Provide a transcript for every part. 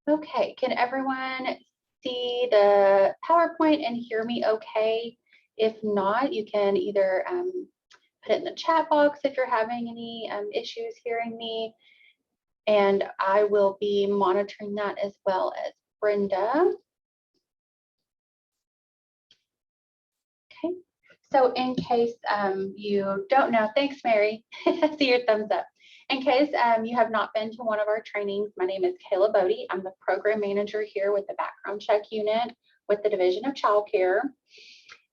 Okay, can everyone see the PowerPoint and hear me okay? If not, you can either put it in the chat box if you're having any issues hearing me, and I will be monitoring that as well as Brenda. Okay, so in case you don't know, thanks Mary, I see your thumbs up. In case you have not been to one of our trainings, my name is Kayla Bodie. I'm the program manager here with the background check unit with the Division of Child Care.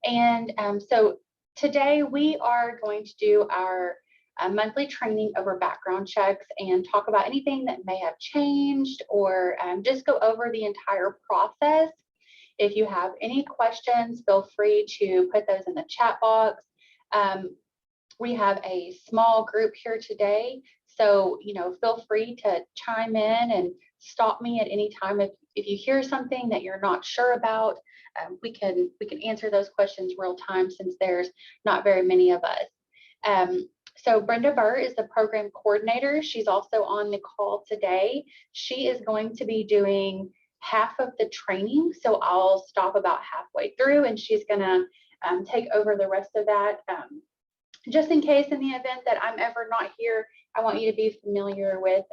And so today we are going to do our monthly training over background checks and talk about anything that may have changed, or just go over the entire process. If you have any questions, feel free to put those in the chat box. We have a small group here today, so feel free to chime in and stop me at any time if you hear something that you're not sure about. We can answer those questions real time since there's not very many of us. So Brenda Burr is the program coordinator. She's also on the call today. She is going to be doing half of the training, so I'll stop about halfway through and she's gonna take over the rest of that. Just in case, in the event that I'm ever not here, I want you to be familiar with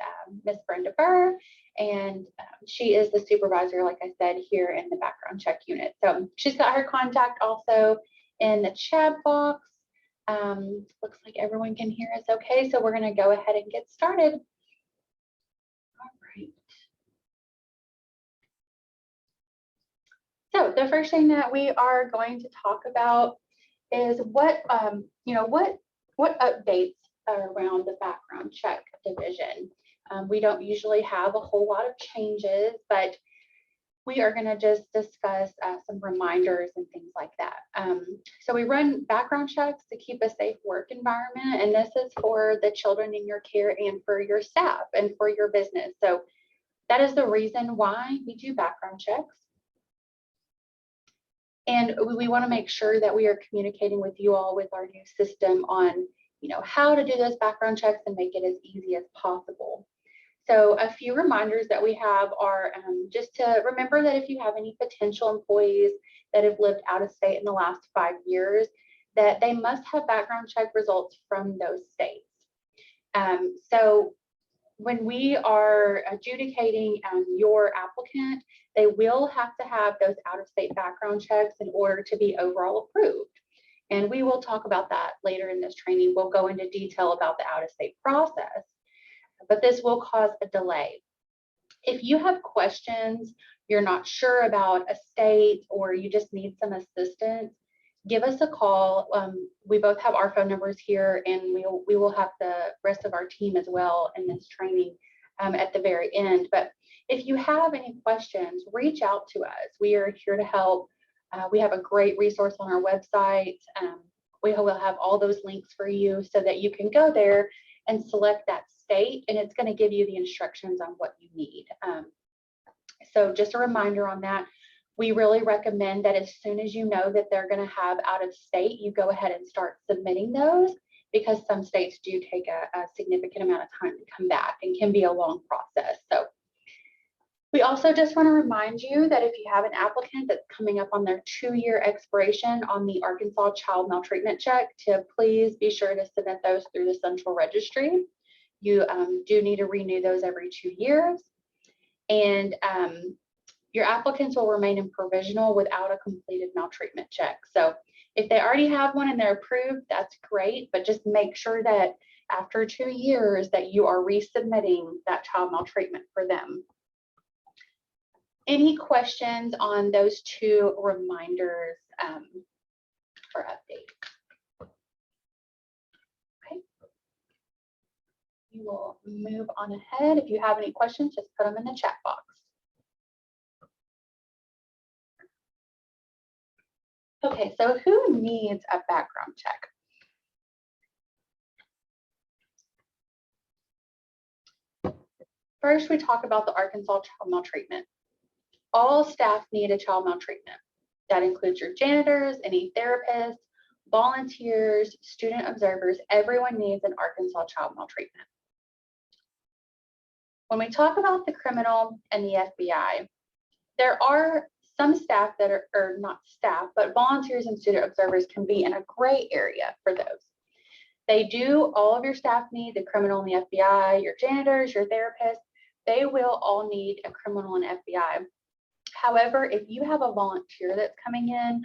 Miss Brenda Burr, and she is the supervisor, like I said, here in the background check unit. So she's got her contact also in the chat box. Looks like everyone can hear us okay, so we're going to go ahead and get started. All right. So the first thing that we are going to talk about is what updates are around the background check division. We don't usually have a whole lot of changes, but we are going to just discuss some reminders and things like that. So we run background checks to keep a safe work environment, and this is for the children in your care and for your staff and for your business. So that is the reason why we do background checks. And we want to make sure that we are communicating with you all with our new system on, how to do those background checks and make it as easy as possible. So a few reminders that we have are just to remember that if you have any potential employees that have lived out of state in the last 5 years, that they must have background check results from those states. So when we are adjudicating your applicant, they will have to have those out-of-state background checks in order to be overall approved. And we will talk about that later in this training. We'll go into detail about the out-of-state process, but this will cause a delay. If you have questions, you're not sure about a state, or you just need some assistance, give us a call. We both have our phone numbers here, and we will have the rest of our team as well in this training at the very end. But if you have any questions, reach out to us. We are here to help. We have a great resource on our website. We will have all those links for you so that you can go there and select that state, and it's going to give you the instructions on what you need. So just a reminder on that. We really recommend that as soon as you know that they're going to have out of state, you go ahead and start submitting those, because some states do take a significant amount of time to come back and can be a long process. So we also just want to remind you that if you have an applicant that's coming up on their 2-year expiration on the Arkansas Child Maltreatment Check, to please be sure to submit those through the Central Registry. You do need to renew those every 2 years. And your applicants will remain in provisional without a completed maltreatment check. So if they already have one and they're approved, that's great, but just make sure that after 2 years that you are resubmitting that child maltreatment for them. Any questions on those 2 reminders for updates? Okay. We will move on ahead. If you have any questions, just put them in the chat box. Okay, so who needs a background check? First, we talk about the Arkansas Child Maltreatment. All staff need a child maltreatment. That includes your janitors, any therapists, volunteers, student observers. Everyone needs an Arkansas child maltreatment. When we talk about the criminal and the FBI, there are some staff that are, or not staff, but volunteers and student observers can be in a gray area for those. They do, all of your staff need the criminal and the FBI, your janitors, your therapists, they will all need a criminal and FBI. However, if you have a volunteer that's coming in,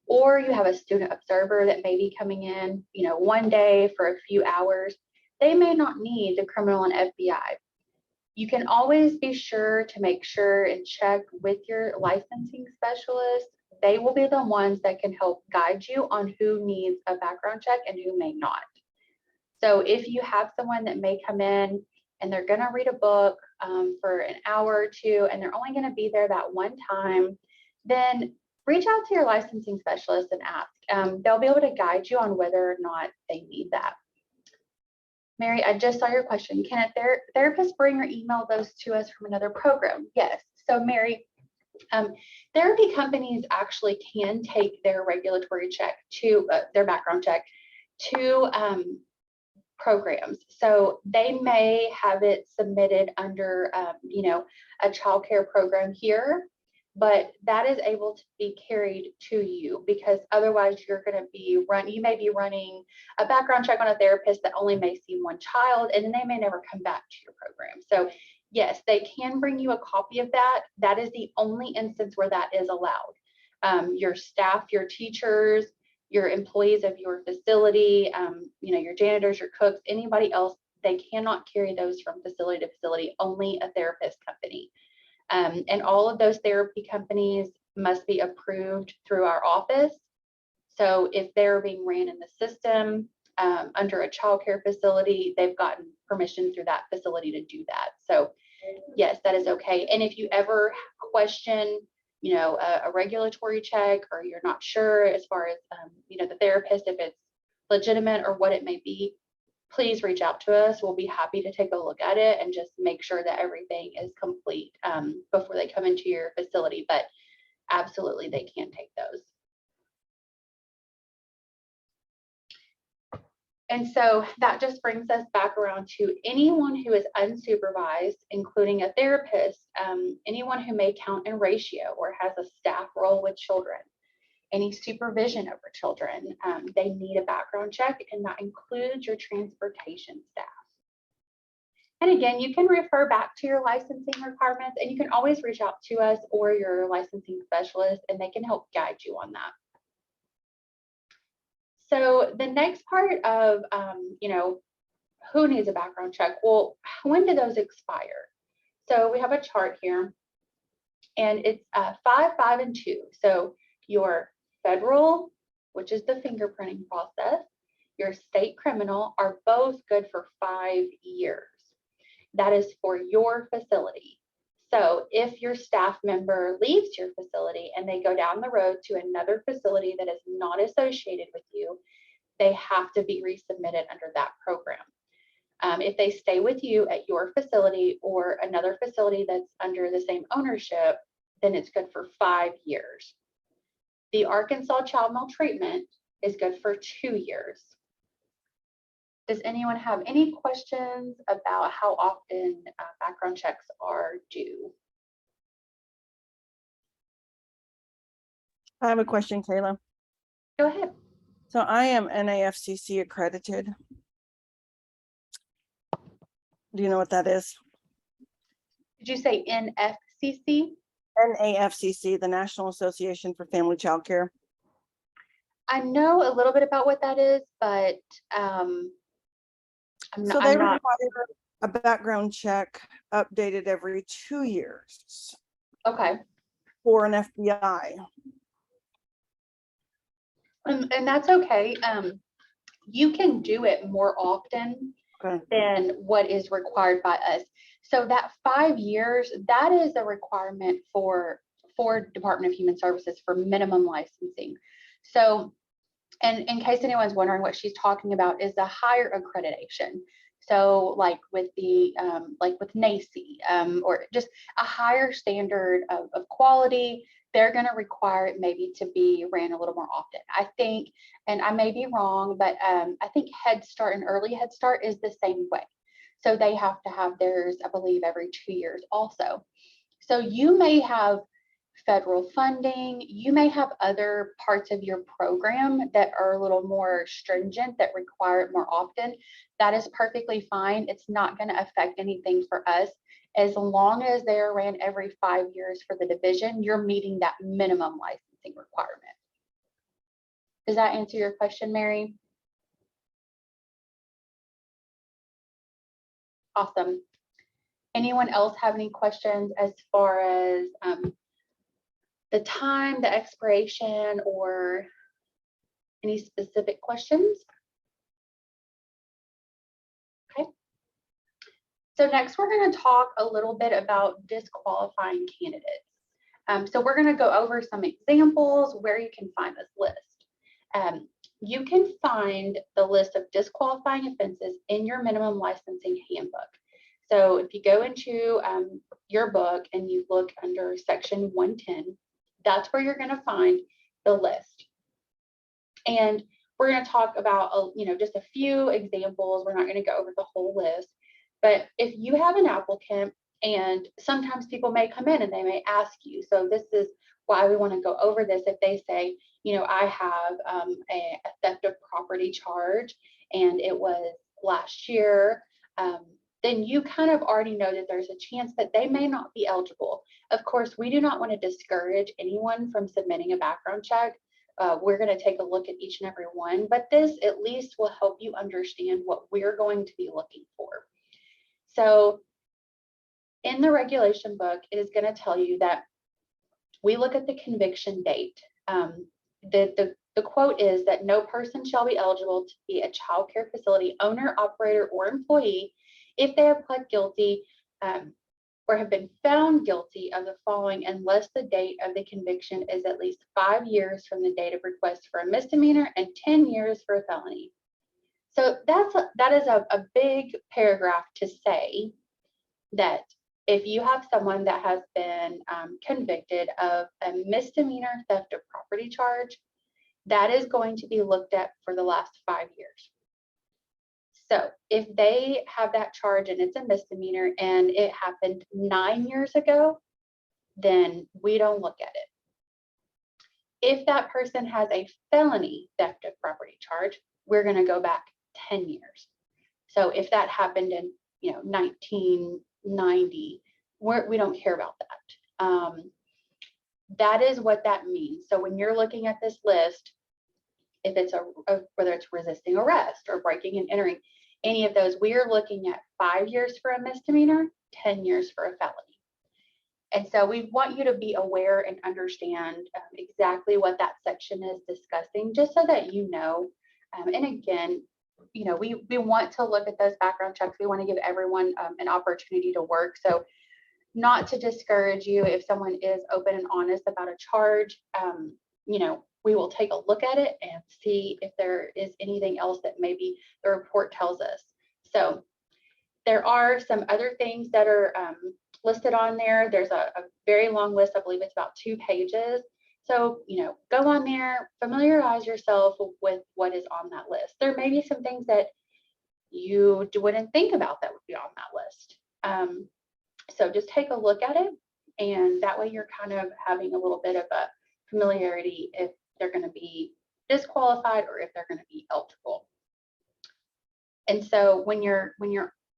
or you have a student observer that may be coming in, one day for a few hours, they may not need the criminal and FBI. You can always be sure to make sure and check with your licensing specialist. They will be the ones that can help guide you on who needs a background check and who may not. So if you have someone that may come in and they're going to read a book for an hour or two, and they're only going to be there that one time, then reach out to your licensing specialist and ask. They'll be able to guide you on whether or not they need that. Mary, I just saw your question. Can a therapist bring or email those to us from another program? Yes. So Mary, therapy companies actually can take their regulatory check to their background check to programs. So they may have it submitted under, a child care program here, but that is able to be carried to you, because otherwise you're going to be you may be running a background check on a therapist that only may see one child, and then they may never come back to your program. So yes, they can bring you a copy of that. That is the only instance where that is allowed. Your staff, your teachers, your employees of your facility, your janitors, your cooks, anybody else, they cannot carry those from facility to facility, only a therapist company. And all of those therapy companies must be approved through our office. So if they're being ran in the system under a child care facility, they've gotten permission through that facility to do that. So yes, that is okay. And if you ever question, a regulatory check, or you're not sure as far as, the therapist, if it's legitimate or what it may be, please reach out to us. We'll be happy to take a look at it and just make sure that everything is complete before they come into your facility. But absolutely, they can take those. And so that just brings us back around to anyone who is unsupervised, including a therapist, anyone who may count in ratio or has a staff role with children, any supervision over children, they need a background check, and that includes your transportation staff. And again, you can refer back to your licensing requirements, and you can always reach out to us or your licensing specialist, and they can help guide you on that. So the next part of, who needs a background check? Well, when do those expire? So we have a chart here, and it's 5, 5, and 2. So your federal, which is the fingerprinting process, your state criminal are both good for 5 years. That is for your facility. So if your staff member leaves your facility and they go down the road to another facility that is not associated with you, they have to be resubmitted under that program. If they stay with you at your facility or another facility that's under the same ownership, then it's good for 5 years. The Arkansas child maltreatment is good for 2 years. Does anyone have any questions about how often background checks are due? I have a question, Kayla. Go ahead. So I am NAFCC accredited. Do you know what that is? Did you say NFCC? NAFCC, the National Association for Family Child Care. I know a little bit about what that is, but So they require a background check updated every 2 years. Okay. For an FBI. And that's okay. You can do it more often than what is required by us. So that 5 years, that is a requirement for Department of Human Services for minimum licensing. So, and in case anyone's wondering what she's talking about, is a higher accreditation. So like with the like with NACI, or just a higher standard of quality, they're going to require it maybe to be ran a little more often. I think, and I may be wrong, but I think Head Start and Early Head Start is the same way. So they have to have theirs, I believe, every 2 years also. So you may have federal funding, you may have other parts of your program that are a little more stringent, that require it more often. That is perfectly fine. It's not going to affect anything for us. As long as they're ran every 5 years for the division, you're meeting that minimum licensing requirement. Does that answer your question, Mary? Awesome. Anyone else have any questions as far as the time, the expiration, or any specific questions? Okay. So next, we're going to talk a little bit about disqualifying candidates. So we're going to go over some examples where you can find this list. You can find the list of disqualifying offenses in your minimum licensing handbook. So if you go into your book and you look under section 110, that's where you're going to find the list. And we're going to talk about, just a few examples. We're not going to go over the whole list. But if you have an applicant, and sometimes people may come in and they may ask you, so this is why we want to go over this. If they say, I have a theft of property charge and it was last year, then you kind of already know that there's a chance that they may not be eligible. Of course, we do not want to discourage anyone from submitting a background check. We're going to take a look at each and every one, but this at least will help you understand what we're going to be looking for. So in the regulation book, it is going to tell you that we look at the conviction date. The quote is that no person shall be eligible to be a child care facility owner, operator, or employee if they have pled guilty or have been found guilty of the following, unless the date of the conviction is at least 5 years from the date of request for a misdemeanor and 10 years for a felony. So that is a big paragraph to say that if you have someone that has been convicted of a misdemeanor theft of property charge, that is going to be looked at for the last 5 years. So if they have that charge and it's a misdemeanor and it happened 9 years ago, then we don't look at it. If that person has a felony theft of property charge, we're going to go back 10 years. So if that happened in 1990, we don't care about that. That is what that means. So when you're looking at this list, if it's whether it's resisting arrest or breaking and entering, any of those, we are looking at 5 years for a misdemeanor, 10 years for a felony. And so we want you to be aware and understand exactly what that section is discussing, just so that you know. And again, we want to look at those background checks. We want to give everyone an opportunity to work. So not to discourage you if someone is open and honest about a charge, we will take a look at it and see if there is anything else that maybe the report tells us. So there are some other things that are listed on there. There's a very long list. I believe it's about 2 pages. So, go on there, familiarize yourself with what is on that list. There may be some things that you wouldn't think about that would be on that list. So just take a look at it, and that way you're kind of having a little bit of a familiarity if they're going to be disqualified or if they're going to be eligible. And so when you're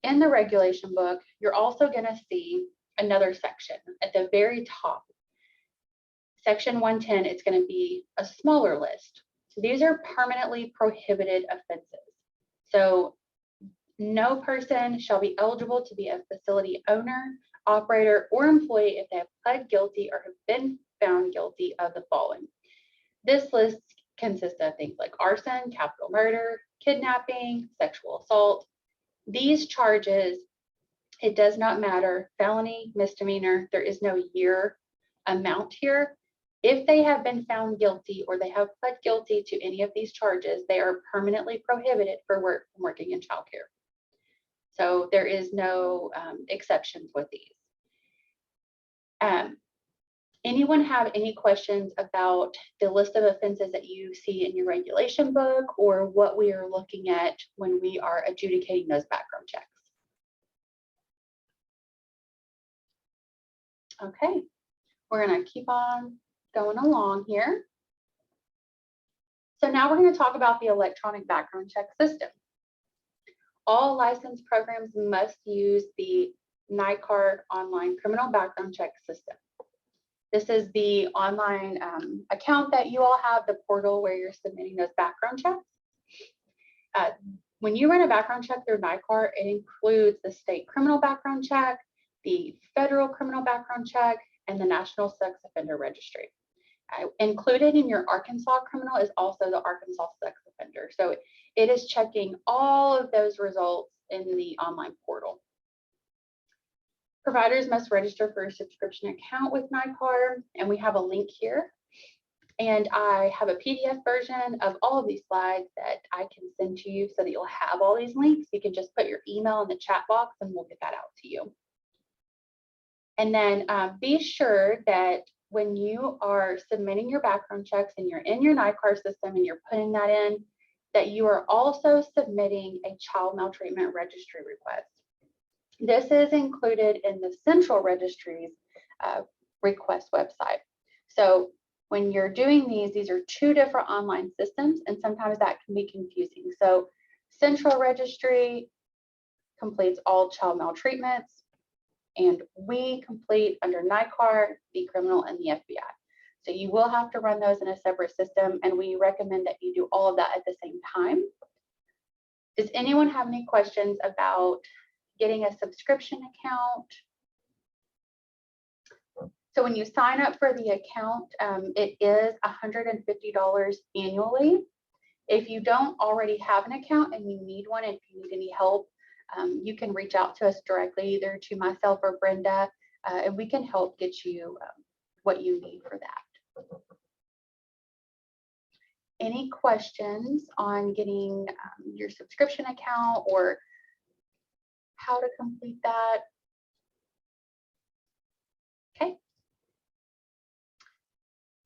in the regulation book, you're also going to see another section at the very top. Section 110, it's going to be a smaller list. So these are permanently prohibited offenses. So no person shall be eligible to be a facility owner, operator, or employee if they have pled guilty or have been found guilty of the following. This list consists of things like arson, capital murder, kidnapping, sexual assault. These charges, it does not matter, felony, misdemeanor, there is no year amount here. If they have been found guilty or they have pled guilty to any of these charges, they are permanently prohibited from working in childcare. So there is no exceptions with these. Anyone have any questions about the list of offenses that you see in your regulation book or what we are looking at when we are adjudicating those background checks? Okay, we're going to keep on going along here. So now we're going to talk about the electronic background check system. All licensed programs must use the NICAR online criminal background check system. This is the online account that you all have, the portal where you're submitting those background checks. When you run a background check through NICAR, it includes the state criminal background check, the federal criminal background check, and the National Sex Offender Registry. Included in your Arkansas criminal is also the Arkansas Sex Offender. So it is checking all of those results in the online portal. Providers must register for a subscription account with NICAR, and we have a link here. And I have a PDF version of all of these slides that I can send to you so that you'll have all these links. You can just put your email in the chat box and we'll get that out to you. And then be sure that when you are submitting your background checks and you're in your NICAR system and you're putting that in, that you are also submitting a child maltreatment registry request. This is included in the Central Registry's request website. So when you're doing these are two different online systems, and sometimes that can be confusing. So Central Registry completes all child maltreatments, and we complete under NICAR, the criminal, and the FBI. So you will have to run those in a separate system, and we recommend that you do all of that at the same time. Does anyone have any questions about getting a subscription account? So when you sign up for the account, it is $150 annually. If you don't already have an account and you need one, if you need any help, you can reach out to us directly, either to myself or Brenda, and we can help get you what you need for that. Any questions on getting your subscription account or how to complete that? Okay.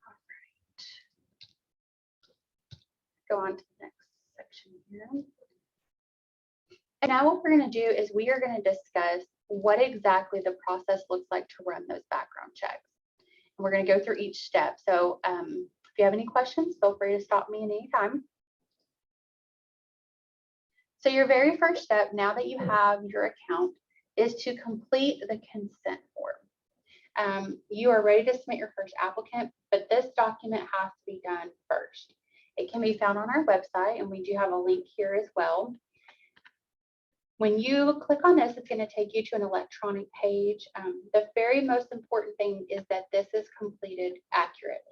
All right. Go on to the next section here. And now what we're going to do is we are going to discuss what exactly the process looks like to run those background checks. And we're going to go through each step. So if you have any questions, feel free to stop me at any time. So your very first step, now that you have your account, is to complete the consent form. You are ready to submit your first applicant, but this document has to be done first. It can be found on our website, and we do have a link here as well. When you click on this, it's going to take you to an electronic page. The very most important thing is that this is completed accurately.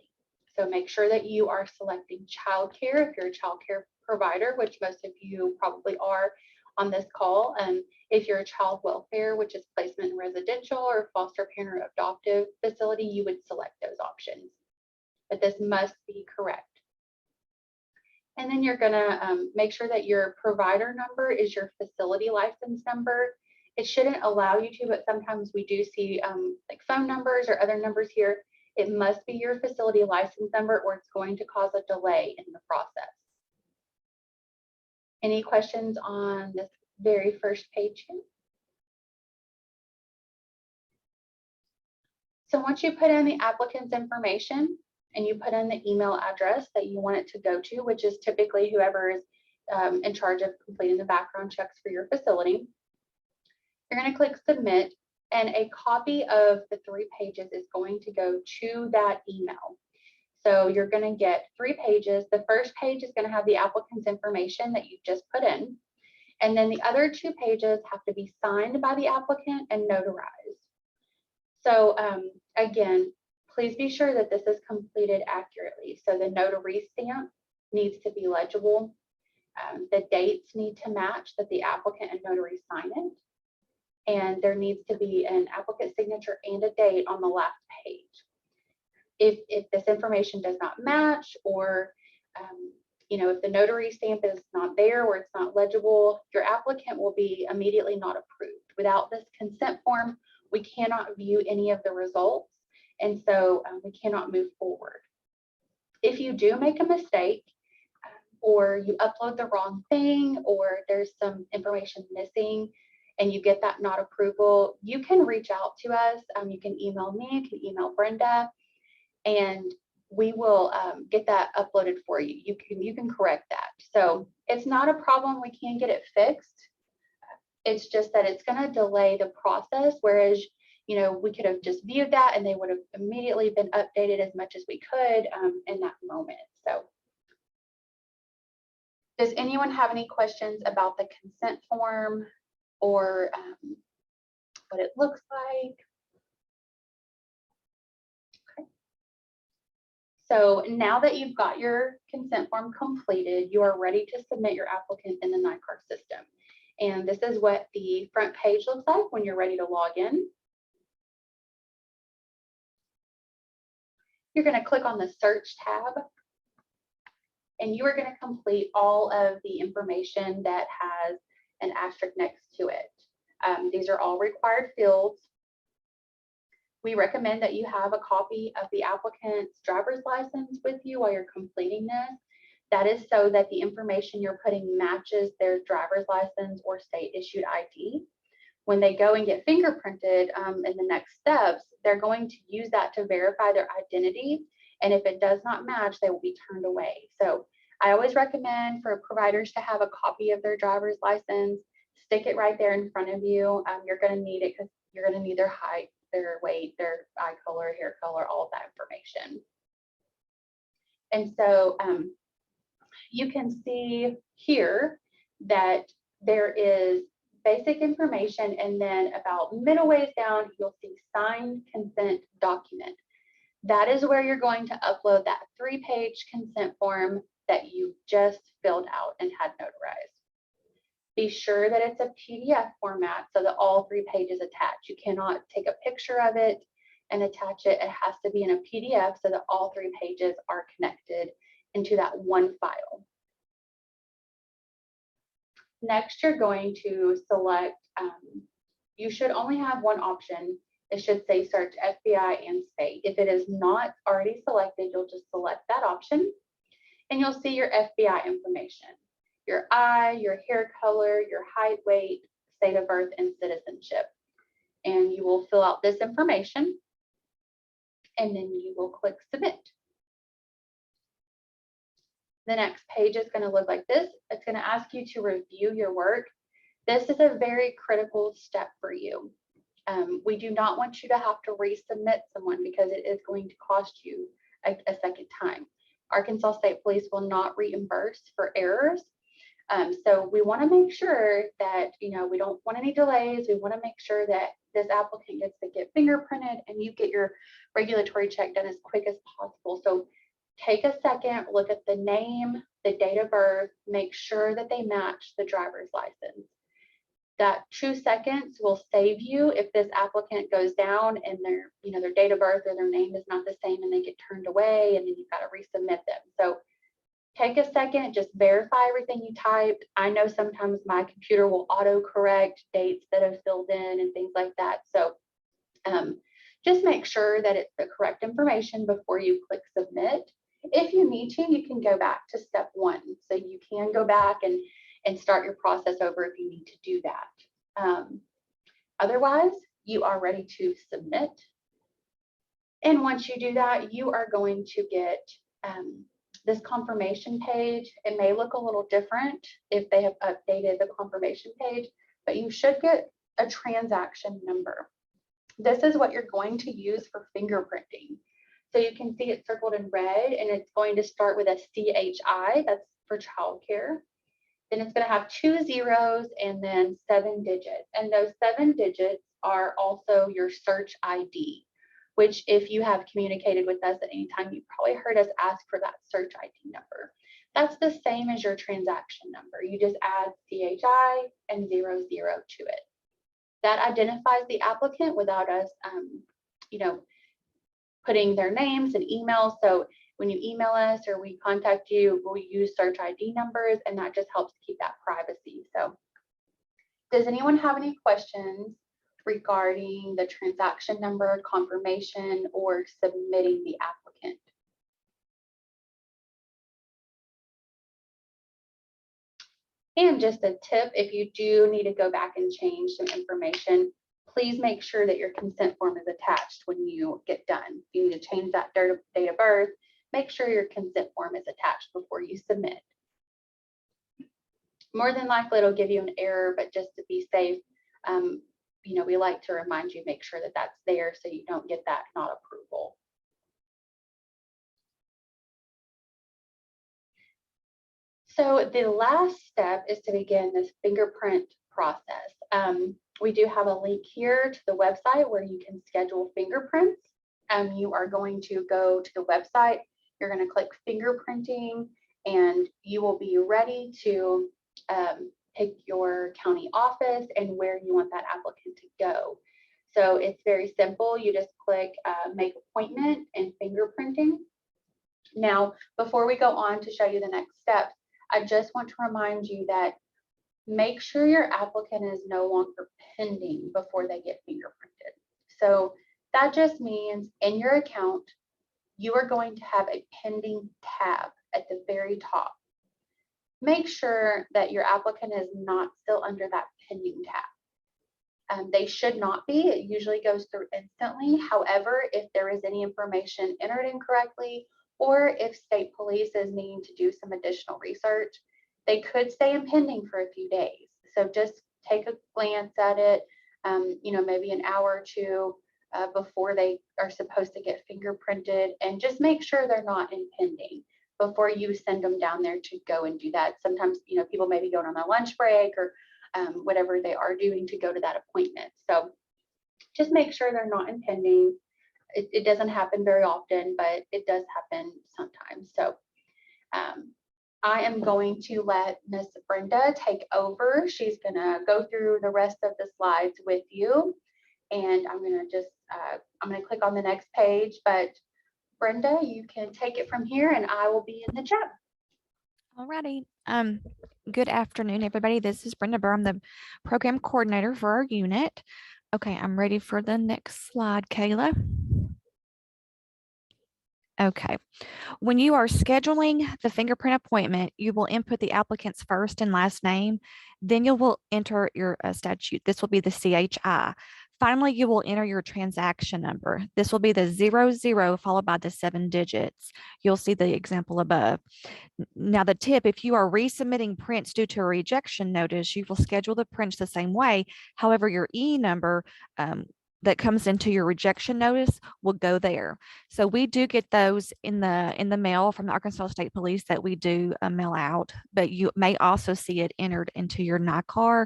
So make sure that you are selecting childcare if you're a childcare provider, which most of you probably are on this call. If you're a child welfare, which is placement in residential or foster parent or adoptive facility, you would select those options. But this must be correct. And then you're gonna make sure that your provider number is your facility license number. It shouldn't allow you to, but sometimes we do see like phone numbers or other numbers here. It must be your facility license number or it's going to cause a delay in the process. Any questions on this very first page here? So once you put in the applicant's information, and you put in the email address that you want it to go to, which is typically whoever is in charge of completing the background checks for your facility. You're going to click submit, and a copy of the 3 pages is going to go to that email. So you're going to get 3 pages. The first page is going to have the applicant's information that you just put in. And then the other 2 pages have to be signed by the applicant and notarized. So again, please be sure that this is completed accurately. So the notary stamp needs to be legible. The dates need to match that the applicant and notary sign it. And there needs to be an applicant signature and a date on the last page. If this information does not match, or if the notary stamp is not there or it's not legible, your applicant will be immediately not approved. Without this consent form, we cannot view any of the results. And so we cannot move forward. If you do make a mistake or you upload the wrong thing or there's some information missing, and you get that not approval, you can reach out to us. You can email me, you can email Brenda, and we will get that uploaded for you. You can correct that. So it's not a problem. We can get it fixed. It's just that it's going to delay the process, whereas, you know, we could have just viewed that and they would have immediately been updated as much as we could in that moment. So does anyone have any questions about the consent form or what it looks like? Okay. So now that you've got your consent form completed, you are ready to submit your applicant in the NICAR system. And this is what the front page looks like when you're ready to log in. You're going to click on the search tab, and you are going to complete all of the information that has an asterisk next to it. These are all required fields. We recommend that you have a copy of the applicant's driver's license with you while you're completing this. That is so that the information you're putting matches their driver's license or state issued ID. When they go and get fingerprinted in the next steps, they're going to use that to verify their identity. And if it does not match, they will be turned away. So I always recommend for providers to have a copy of their driver's license, stick it right there in front of you. You're going to need it because you're going to need their height, their weight, their eye color, hair color, all of that information. And so you can see here that there is basic information, and then about middle ways down, you'll see signed consent document. That is where you're going to upload that 3-page consent form that you just filled out and had notarized. Be sure that it's a PDF format so that all 3 pages attach. You cannot take a picture of it and attach it. It has to be in a PDF so that all 3 pages are connected into that one file. Next, you're going to select, you should only have one option. It should say search FBI and state. If it is not already selected, you'll just select that option and you'll see your FBI information, your eye, your hair color, your height, weight, state of birth, and citizenship. And you will fill out this information and then you will click submit. The next page is going to look like this. It's going to ask you to review your work. This is a very critical step for you. We do not want you to have to resubmit someone because it is going to cost you a second time. Arkansas State Police will not reimburse for errors. So we want to make sure that, you know, we don't want any delays. We want to make sure that this applicant gets to get fingerprinted and you get your regulatory check done as quick as possible. So take a second, look at the name, the date of birth, make sure that they match the driver's license. That 2 seconds will save you if this applicant goes down and their, you know, their date of birth or their name is not the same and they get turned away and then you've got to resubmit them. So take a second, just verify everything you typed. I know sometimes my computer will auto-correct dates that have filled in and things like that. So just make sure that it's the correct information before you click submit. If you need to, you can go back to step 1. So you can go back and start your process over if you need to do that. Otherwise, you are ready to submit. And once you do that, you are going to get this confirmation page. It may look a little different if they have updated the confirmation page, but you should get a transaction number. This is what you're going to use for fingerprinting. So you can see it circled in red, and it's going to start with a CHI, that's for childcare. Then it's going to have 2 zeros and then 7 digits. And those 7 digits are also your search ID, which if you have communicated with us at any time, you've probably heard us ask for that search ID number. That's the same as your transaction number. You just add CHI and 00 to it. That identifies the applicant without us, you know, putting their names and emails. So when you email us or we contact you, we'll use search ID numbers, and that just helps keep that privacy. So does anyone have any questions regarding the transaction number, confirmation, or submitting the applicant? And just a tip, if you do need to go back and change some information, please make sure that your consent form is attached when you get done. If you need to change that date of birth, make sure your consent form is attached before you submit. More than likely, it'll give you an error, but just to be safe, you know, we like to remind you, make sure that that's there so you don't get that not approval. So the last step is to begin this fingerprint process. We do have a link here to the website where you can schedule fingerprints. You are going to go to the website, you're going to click fingerprinting, and you will be ready to pick your county office and where you want that applicant to go. So it's very simple. You just click make appointment and fingerprinting. Now, before we go on to show you the next steps, I just want to remind you that make sure your applicant is no longer pending before they get fingerprinted. So that just means in your account, you are going to have a pending tab at the very top. Make sure that your applicant is not still under that pending tab. They should not be. It usually goes through instantly. However, if there is any information entered incorrectly, or if state police is needing to do some additional research, they could stay in pending for a few days. So just take a glance at it, you know, maybe an hour or two before they are supposed to get fingerprinted, and just make sure they're not in pending before you send them down there to go and do that. Sometimes, you know, people may be going on their lunch break or whatever they are doing to go to that appointment. So just make sure they're not in pending. It doesn't happen very often, but it does happen sometimes. So I am going to let Miss Brenda take over. She's gonna go through the rest of the slides with you. And I'm gonna just, I'm gonna click on the next page, but Brenda, you can take it from here and I will be in the chat. Alrighty. Good afternoon, everybody. This is Brenda Burr. I'm the program coordinator for our unit. Okay, I'm ready for the next slide, Kayla. Okay. When you are scheduling the fingerprint appointment, you will input the applicant's first and last name. Then you will enter your statute. This will be the CHI. Finally, you will enter your transaction number. This will be the 00 followed by the 7 digits. You'll see the example above. Now, the tip, if you are resubmitting prints due to a rejection notice, you will schedule the prints the same way. However, your E number that comes into your rejection notice will go there. So we do get those in the mail from the Arkansas State Police that we do mail out, but you may also see it entered into your NICAR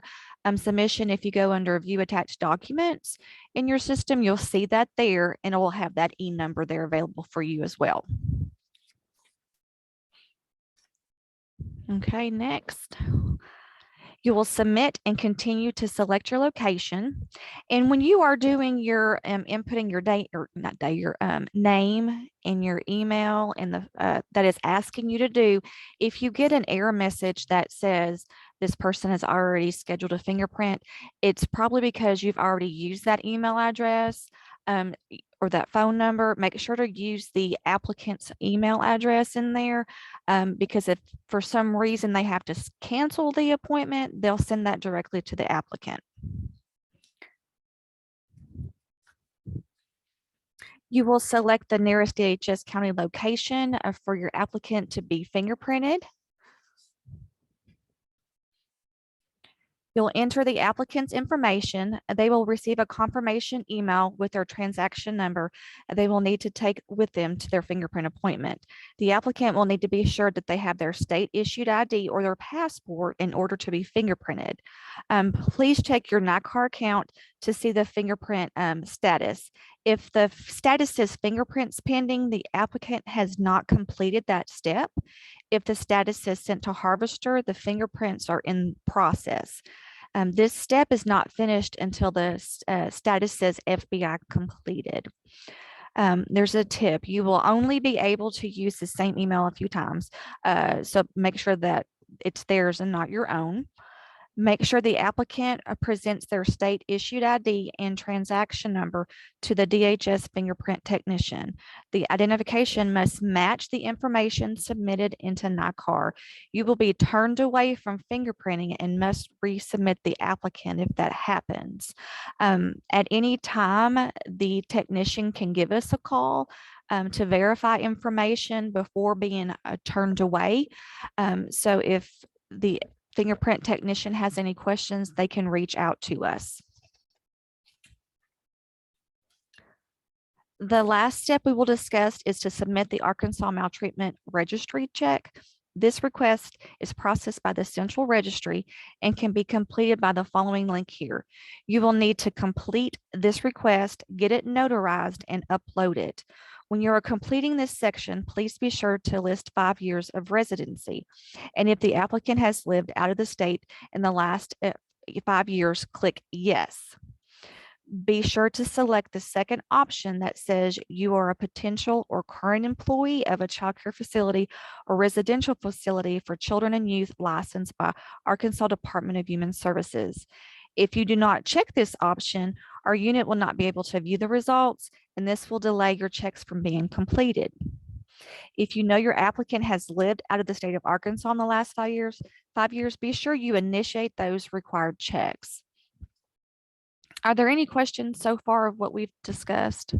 submission. If you go under view attached documents in your system, you'll see that there, and it will have that E number there available for you as well. Okay, next. You will submit and continue to select your location. And when you are doing your inputting your date, or not day, your name and your email and the that is asking you to do, if you get an error message that says this person has already scheduled a fingerprint, it's probably because you've already used that email address or that phone number. Make sure to use the applicant's email address in there, because if for some reason they have to cancel the appointment, they'll send that directly to the applicant. You will select the nearest DHS county location for your applicant to be fingerprinted. You'll enter the applicant's information. They will receive a confirmation email with their transaction number they will need to take with them to their fingerprint appointment. The applicant will need to be sure that they have their state issued ID or their passport in order to be fingerprinted. Please check your NICAR account to see the fingerprint status. If the status says fingerprints pending, the applicant has not completed that step. If the status says sent to harvester, the fingerprints are in process. This step is not finished until the status says FBI completed. There's a tip. You will only be able to use the same email a few times. So make sure that it's theirs and not your own. Make sure the applicant presents their state issued ID and transaction number to the DHS fingerprint technician. The identification must match the information submitted into NICAR. You will be turned away from fingerprinting and must resubmit the applicant if that happens. At any time, the technician can give us a call to verify information before being turned away. So if the fingerprint technician has any questions, they can reach out to us. The last step we will discuss is to submit the Arkansas Maltreatment Registry check. This request is processed by the Central Registry and can be completed by the following link here. You will need to complete this request, get it notarized, and upload it. When you are completing this section, please be sure to list 5 years of residency. And if the applicant has lived out of the state in the last 5 years, click yes. Be sure to select the second option that says you are a potential or current employee of a child care facility or residential facility for children and youth licensed by Arkansas Department of Human Services. If you do not check this option, our unit will not be able to view the results, and this will delay your checks from being completed. If you know your applicant has lived out of the state of Arkansas in the last 5 years, be sure you initiate those required checks. Are there any questions so far of what we've discussed?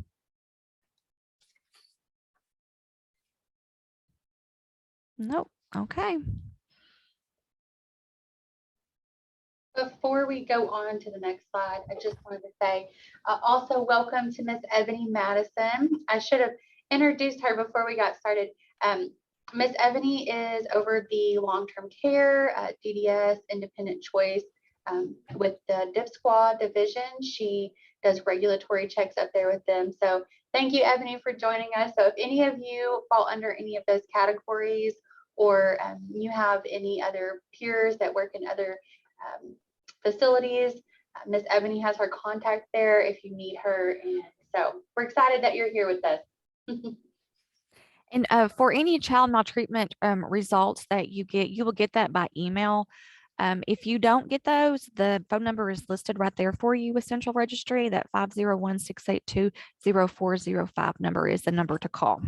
Nope. Okay. Before we go on to the next slide, I just wanted to say also welcome to Miss Ebony Madison. I should have introduced her before we got started. Miss Ebony is over the long-term care, DDS, independent choice with the DIP Squad division. She does regulatory checks up there with them. So thank you, Ebony, for joining us. So if any of you fall under any of those categories, or you have any other peers that work in other facilities, Miss Ebony has her contact there if you need her. And so we're excited that you're here with us. And for any child maltreatment results that you get, you will get that by email. If you don't get those, the phone number is listed right there for you with Central Registry. That 501-682-0405 number is the number to call.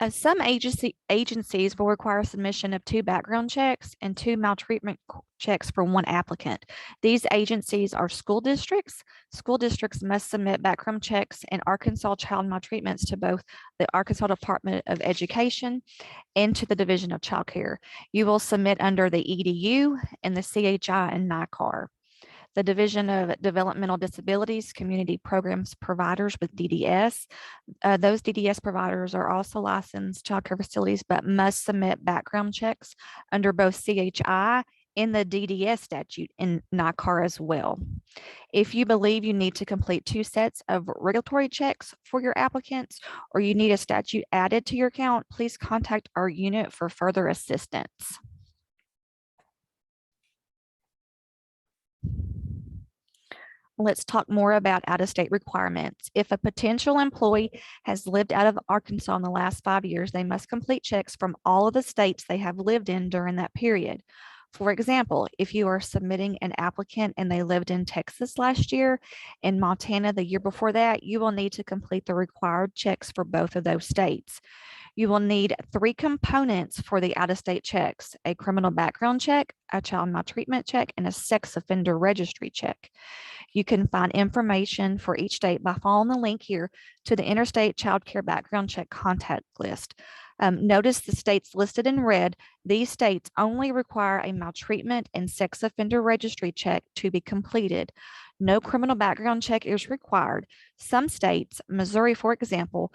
Some agencies will require submission of 2 background checks and 2 maltreatment checks for 1 applicant. These agencies are school districts. School districts must submit background checks and Arkansas child maltreatments to both the Arkansas Department of Education and to the Division of Child Care. You will submit under the EDU and the CHI and NICAR. The Division of Developmental Disabilities Community Programs providers with DDS. Those DDS providers are also licensed child care facilities, but must submit background checks under both CHI and the DDS statute in NICAR as well. If you believe you need to complete 2 sets of regulatory checks for your applicants, or you need a statute added to your account, please contact our unit for further assistance. Let's talk more about out-of-state requirements. If a potential employee has lived out of Arkansas in the last 5 years, they must complete checks from all of the states they have lived in during that period. For example, if you are submitting an applicant and they lived in Texas last year and Montana the year before that, you will need to complete the required checks for both of those states. You will need 3 components for the out-of-state checks: a criminal background check, a child maltreatment check, and a sex offender registry check. You can find information for each state by following the link here to the Interstate Child Care Background Check contact list. Notice the states listed in red. These states only require a maltreatment and sex offender registry check to be completed. No criminal background check is required. Some states, Missouri, for example,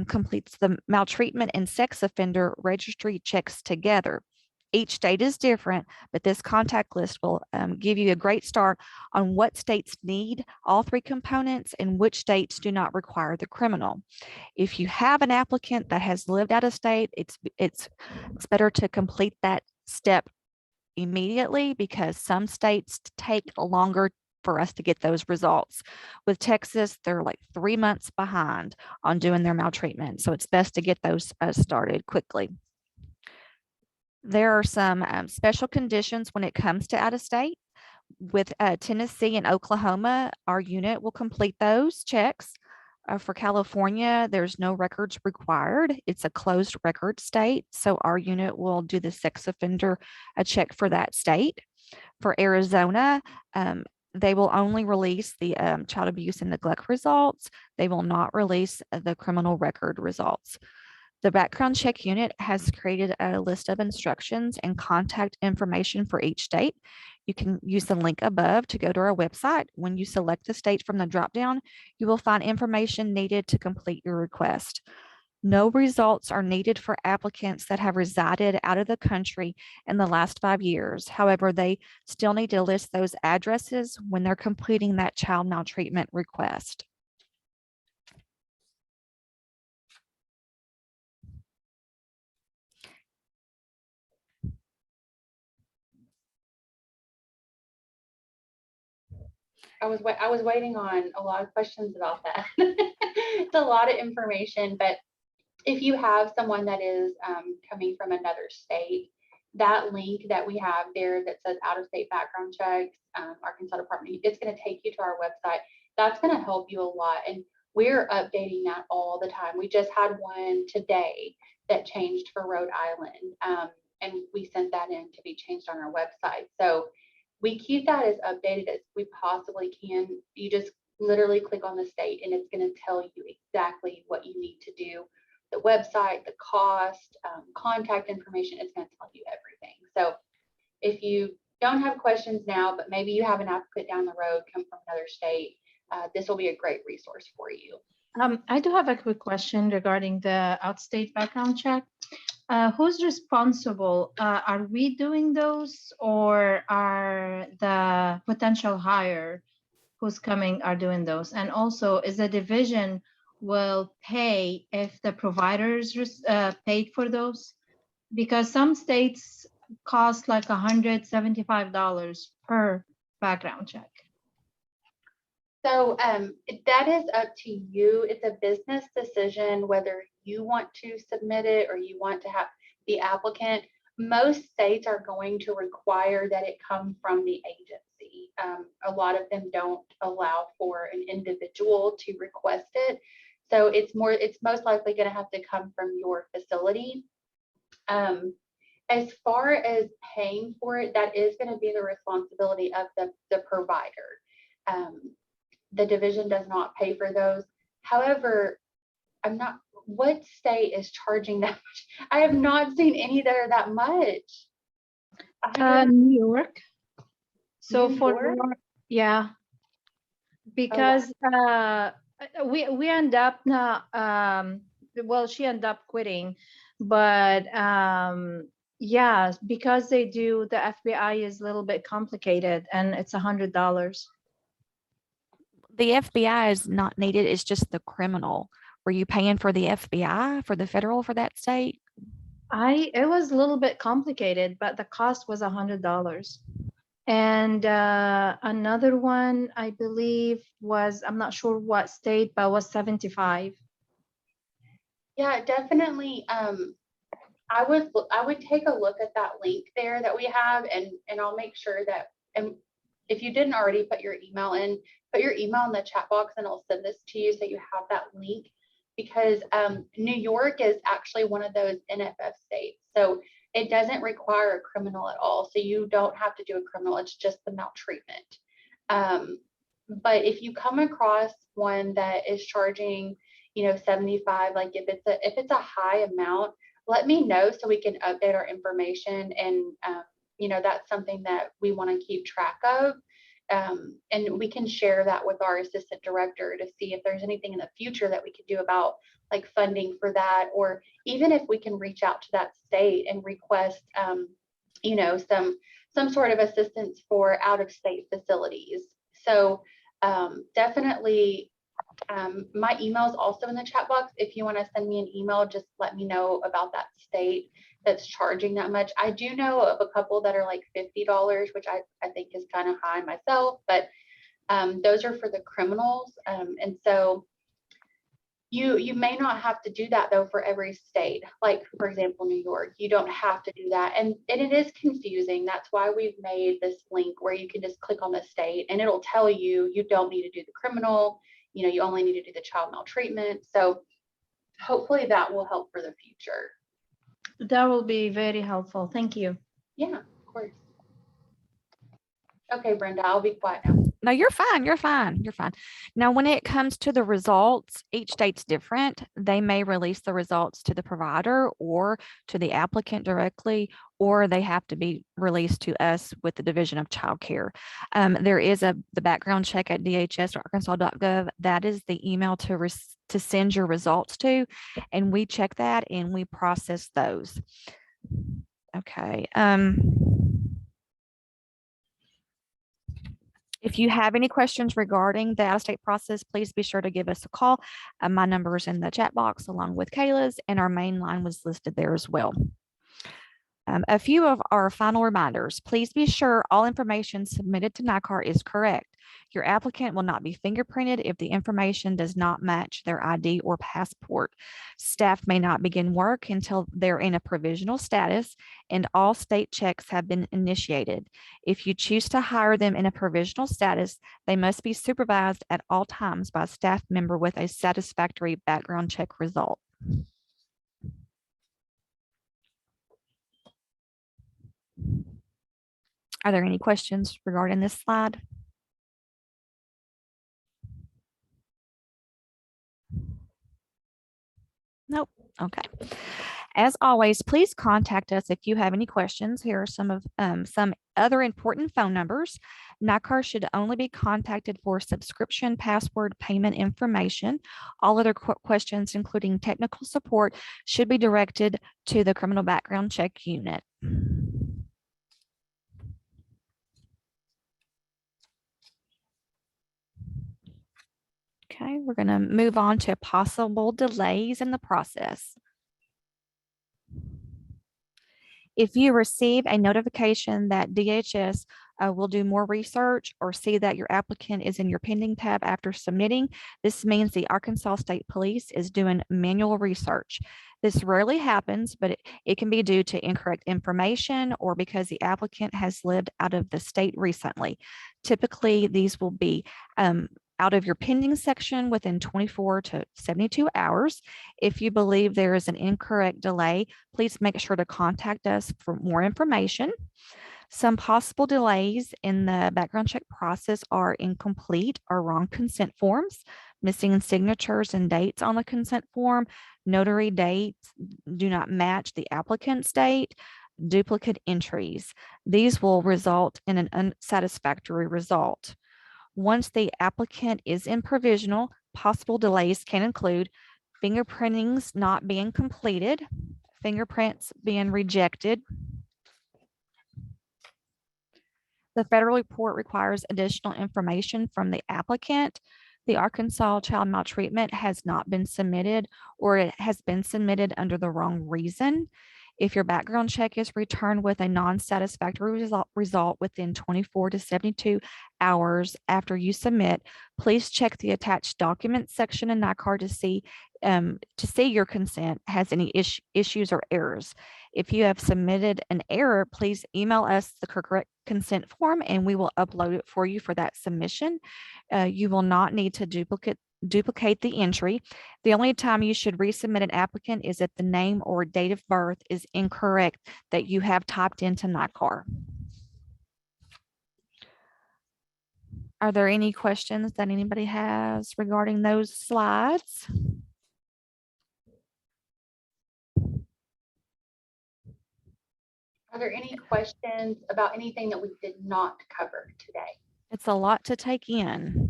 completes the maltreatment and sex offender registry checks together. Each state is different, but this contact list will give you a great start on what states need all 3 components and which states do not require the criminal. If you have an applicant that has lived out of state, it's better to complete that step immediately, because some states take longer for us to get those results. With Texas, they're like 3 months behind on doing their maltreatment. So it's best to get those started quickly. There are some special conditions when it comes to out of state. With Tennessee and Oklahoma, our unit will complete those checks. For California, there's no records required. It's a closed record state, so our unit will do the sex offender check for that state. For Arizona, they will only release the child abuse and neglect results. They will not release the criminal record results. The background check unit has created a list of instructions and contact information for each state. You can use the link above to go to our website. When you select the state from the dropdown, you will find information needed to complete your request. No results are needed for applicants that have resided out of the country in the last 5 years. However, they still need to list those addresses when they're completing that child maltreatment request. I was waiting on a lot of questions about that. It's a lot of information, but if you have someone that is coming from another state, that link that we have there that says out of state background checks, Arkansas Department, it's going to take you to our website. That's going to help you a lot. And we're updating that all the time. We just had one today that changed for Rhode Island. And we sent that in to be changed on our website. So we keep that as updated as we possibly can. You just literally click on the state and it's going to tell you exactly what you need to do. The website, the cost, contact information, it's going to tell you everything. So if you don't have questions now, but maybe you have an applicant down the road come from another state, this will be a great resource for you. I do have a quick question regarding the outstate background check. Who's responsible? Are we doing those, or are the potential hire who's coming are doing those? And also, is the division will pay if the providers paid for those? Because some states cost like $175 per background check. So that is up to you. It's a business decision whether you want to submit it or you want to have the applicant. Most states are going to require that it come from the agency. A lot of them don't allow for an individual to request it. So it's most likely going to have to come from your facility. As far as paying for it, that is going to be the responsibility of the provider. The division does not pay for those. However, what state is charging that much? I have not seen any that are that much. New York. So New for York? yeah, because we end up not well, she ended up quitting, but yeah, because they do the FBI is a little bit complicated and it's $100. The FBI is not needed. It's just the criminal. Were you paying for the FBI, for the federal, for that state? It was a little bit complicated, but the cost was $100. And another one, I believe, was, I'm not sure what state, but was $75. Yeah, definitely. I would take a look at that link there that we have, and I'll make sure that, and if you didn't already put your email in, put your email in the chat box and I'll send this to you so you have that link, because New York is actually one of those NFF states. So it doesn't require a criminal at all. So you don't have to do a criminal, it's just the maltreatment. But if you come across one that is charging, 75, like if it's a high amount, let me know so we can update our information. And, that's something that we want to keep track of. And we can share that with our assistant director to see if there's anything in the future that we could do about like funding for that, or even if we can reach out to that state and request, some sort of assistance for out of state facilities. So definitely, my email is also in the chat box. If you want to send me an email, just let me know about that state that's charging that much. I do know of a couple that are like $50, which I think is kind of high myself, but Those are for the criminals. And so you may not have to do that though for every state. Like for example, New York, you don't have to do that. And it is confusing. That's why we've made this link where you can just click on the state and it'll tell you, you don't need to do the criminal, you only need to do the child maltreatment. So hopefully that will help for the future. That will be very helpful. Thank you. Yeah, of course. Okay, Brenda, I'll be quiet now. No, you're fine. You're fine. You're fine. Now, when it comes to the results, each state's different. They may release the results to the provider or to the applicant directly, or they have to be released to us with the Division of Child Care. There is the background check at dhs.arkansas.gov. That is the email to send your results to, and we check that and we process those. Okay. If you have any questions regarding the out-of-state process, please be sure to give us a call. My number is in the chat box along with Kayla's, and our main line was listed there as well. A few of our final reminders. Please be sure all information submitted to NICAR is correct. Your applicant will not be fingerprinted if the information does not match their ID or passport. Staff may not begin work until they're in a provisional status and all state checks have been initiated. If you choose to hire them in a provisional status, they must be supervised at all times by a staff member with a satisfactory background check result. Are there any questions regarding this slide? Nope. Okay. As always, please contact us if you have any questions. Here are some other important phone numbers. NICAR should only be contacted for subscription, password, payment information. All other questions, including technical support, should be directed to the Criminal Background Check Unit. Okay, we're going to move on to possible delays in the process. If you receive a notification that DHS will do more research or see that your applicant is in your pending tab after submitting, this means the Arkansas State Police is doing manual research. This rarely happens, but it can be due to incorrect information or because the applicant has lived out of the state recently. Typically, these will be out of your pending section within 24 to 72 hours. If you believe there is an incorrect delay, please make sure to contact us for more information. Some possible delays in the background check process are incomplete or wrong consent forms, missing signatures and dates on the consent form, notary dates do not match the applicant's date, duplicate entries. These will result in an unsatisfactory result. Once the applicant is in provisional, possible delays can include fingerprintings not being completed, fingerprints being rejected. The federal report requires additional information from the applicant. The Arkansas child maltreatment has not been submitted, or it has been submitted under the wrong reason. If your background check is returned with a non-satisfactory result within 24 to 72 hours after you submit, please check the attached documents section in NICAR to see your consent has any issues or errors. If you have submitted an error, please email us the correct consent form and we will upload it for you for that submission. You will not need to duplicate the entry. The only time you should resubmit an applicant is if the name or date of birth is incorrect that you have typed into NICAR. Are there any questions that anybody has regarding those slides? Are there any questions about anything that we did not cover today? It's a lot to take in.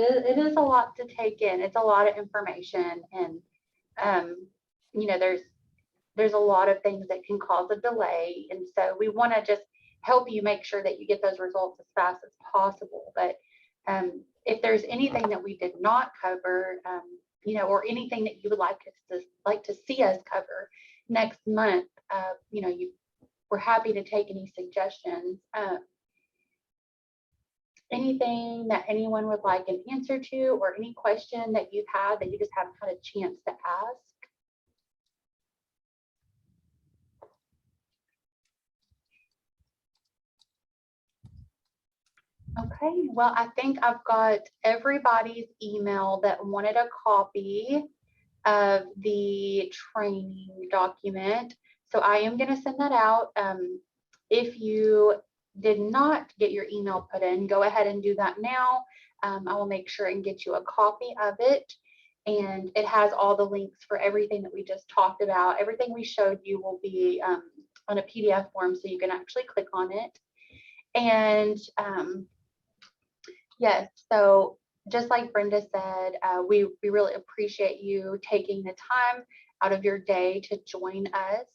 It is a lot to take in. It's a lot of information, and there's a lot of things that can cause a delay, and so we want to just help you make sure that you get those results as fast as possible. But if there's anything that we did not cover, or anything that you would like to see us cover next month, we're happy to take any suggestions. anything that anyone would like an answer to, or any question that you've had that you just haven't had a chance to ask? Okay, well, I think I've got everybody's email that wanted a copy of the training document. So I am going to send that out. If you did not get your email put in, go ahead and do that now. I will make sure and get you a copy of it. And it has all the links for everything that we just talked about. Everything we showed you will be on a PDF form, so you can actually click on it. And yes, so just like Brenda said, we really appreciate you taking the time out of your day to join us.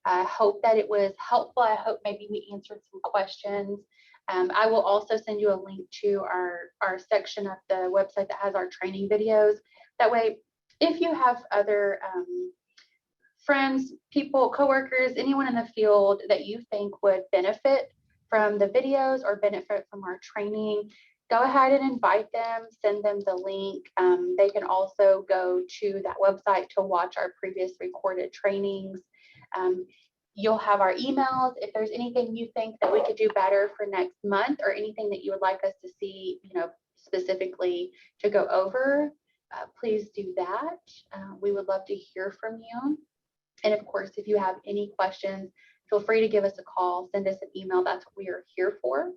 I hope that it was helpful. I hope maybe we answered some questions. I will also send you a link to our section of the website that has our training videos. That way, if you have other friends, people, coworkers, anyone in the field that you think would benefit from the videos or benefit from our training, go ahead and invite them, send them the link. They can also go to that website to watch our previous recorded trainings. You'll have our emails. If there's anything you think that we could do better for next month, or anything that you would like us to see, specifically to go over, please do that. We would love to hear from you. And of course, if you have any questions, feel free to give us a call, send us an email. That's what we are here for.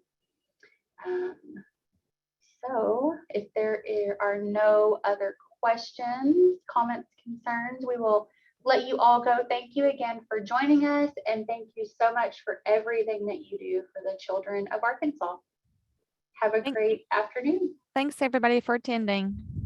So if there are no other questions, comments, concerns, we will let you all go. Thank you again for joining us, and thank you so much for everything that you do for the children of Arkansas. Have a great afternoon. Thanks everybody for attending.